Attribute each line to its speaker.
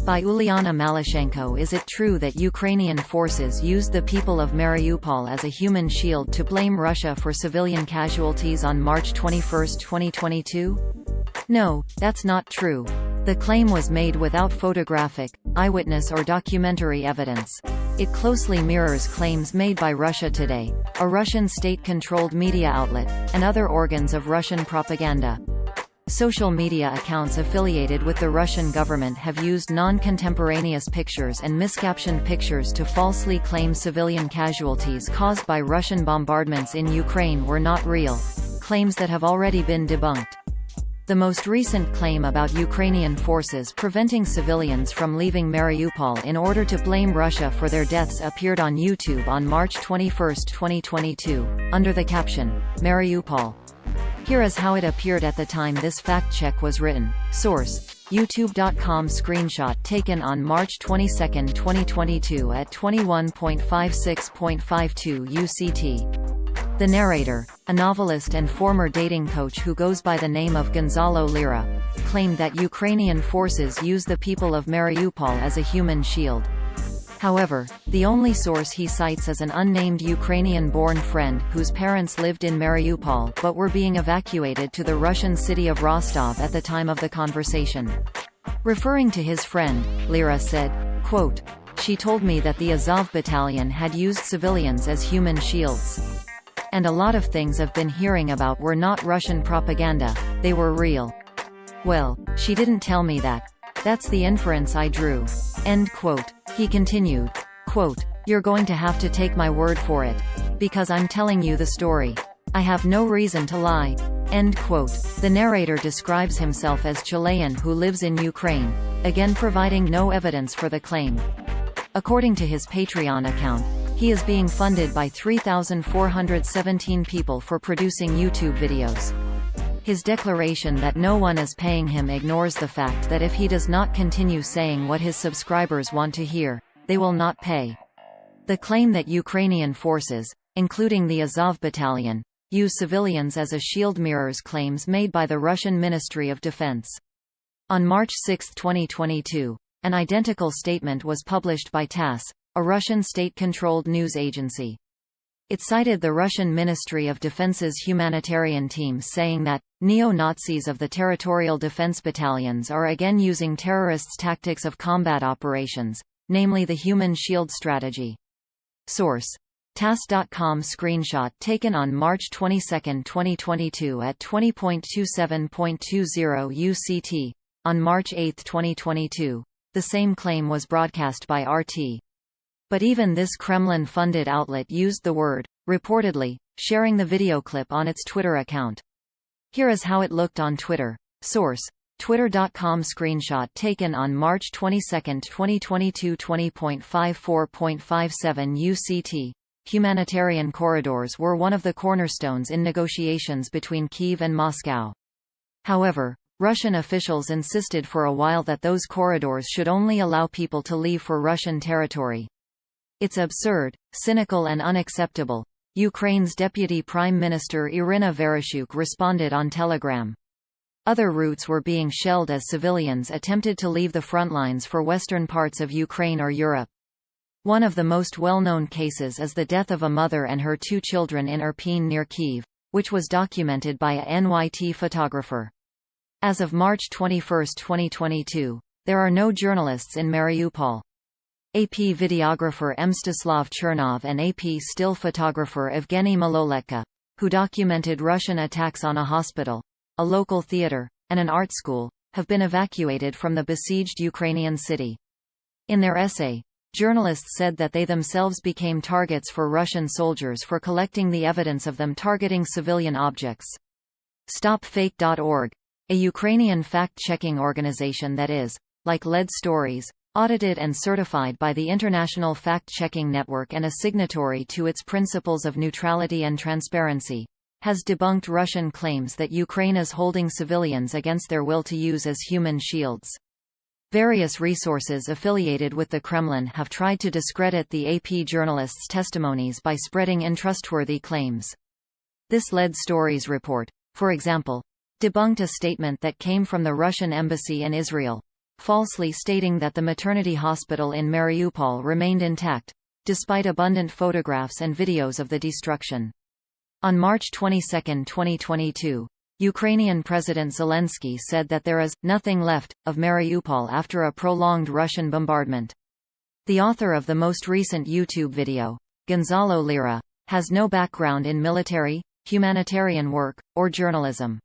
Speaker 1: By Uliana Malyshenko. Is it true that Ukrainian forces used the people of Mariupol as a human shield to blame Russia for civilian casualties on March 21, 2022? No, that's not true. The claim was made without photographic, eyewitness or documentary evidence. It closely mirrors claims made by Russia Today, a Russian state-controlled media outlet, and other organs of Russian propaganda. Social media accounts affiliated with the Russian government have used non-contemporaneous pictures and miscaptioned pictures to falsely claim civilian casualties caused by Russian bombardments in Ukraine were not real, claims that have already been debunked. The most recent claim about Ukrainian forces preventing civilians from leaving Mariupol in order to blame Russia for their deaths appeared on YouTube on March 21, 2022, under the caption, Mariupol. Here is how it appeared at the time this fact-check was written. Source: YouTube.com. Screenshot taken on March 22, 2022 at 21:56:52 UCT. The narrator, a novelist and former dating coach who goes by the name of Gonzalo Lira, claimed that Ukrainian forces use the people of Mariupol as a human shield. However, the only source he cites is an unnamed Ukrainian-born friend whose parents lived in Mariupol but were being evacuated to the Russian city of Rostov at the time of the conversation. Referring to his friend, Lira said, quote, "She told me that the Azov battalion had used civilians as human shields. And a lot of things I've been hearing about were not Russian propaganda, they were real. Well, she didn't tell me that. That's the inference I drew." End quote. He continued, quote, "You're going to have to take my word for it. Because I'm telling you the story. I have no reason to lie." End quote. The narrator describes himself as Chilean who lives in Ukraine, again providing no evidence for the claim. According to his Patreon account, he is being funded by 3,417 people for producing YouTube videos. His declaration that no one is paying him ignores the fact that if he does not continue saying what his subscribers want to hear, they will not pay. The claim that Ukrainian forces, including the Azov battalion, use civilians as a shield mirrors claims made by the Russian Ministry of Defense. On March 6, 2022, an identical statement was published by TASS, a Russian state-controlled news agency. It cited the Russian Ministry of Defense's humanitarian teams saying that, neo-Nazis of the territorial defense battalions are again using terrorists' tactics of combat operations, namely the human shield strategy. Source: TASS.com. Screenshot taken on March 22, 2022 at 20:27:20 UCT. On March 8, 2022, the same claim was broadcast by RT. But even this Kremlin-funded outlet used the word, reportedly, sharing the video clip on its Twitter account. Here is how it looked on Twitter. Source: Twitter.com. Screenshot taken on March 22, 2022 20:54:57 UCT. Humanitarian corridors were one of the cornerstones in negotiations between Kyiv and Moscow. However, Russian officials insisted for a while that those corridors should only allow people to leave for Russian territory. "It's absurd, cynical and unacceptable," Ukraine's Deputy Prime Minister Irina Vereshchuk responded on Telegram. Other routes were being shelled as civilians attempted to leave the front lines for western parts of Ukraine or Europe. One of the most well-known cases is the death of a mother and her 2 children in Irpin near Kyiv, which was documented by a NYT photographer. As of March 21, 2022, there are no journalists in Mariupol. AP videographer Mstislav Chernov and AP still photographer Evgeny Maloletka, who documented Russian attacks on a hospital, a local theater, and an art school, have been evacuated from the besieged Ukrainian city. In their essay, journalists said that they themselves became targets for Russian soldiers for collecting the evidence of them targeting civilian objects. StopFake.org, a Ukrainian fact-checking organization that is, like lead stories, audited and certified by the International Fact-Checking Network and a signatory to its principles of neutrality and transparency, has debunked Russian claims that Ukraine is holding civilians against their will to use as human shields. Various resources affiliated with the Kremlin have tried to discredit the AP journalists' testimonies by spreading untrustworthy claims. This Lead Stories report, for example, debunked a statement that came from the Russian embassy in Israel, falsely stating that the maternity hospital in Mariupol remained intact, despite abundant photographs and videos of the destruction. On March 22, 2022, Ukrainian President Zelensky said that there is nothing left of Mariupol after a prolonged Russian bombardment. The author of the most recent YouTube video, Gonzalo Lira, has no background in military, humanitarian work, or journalism.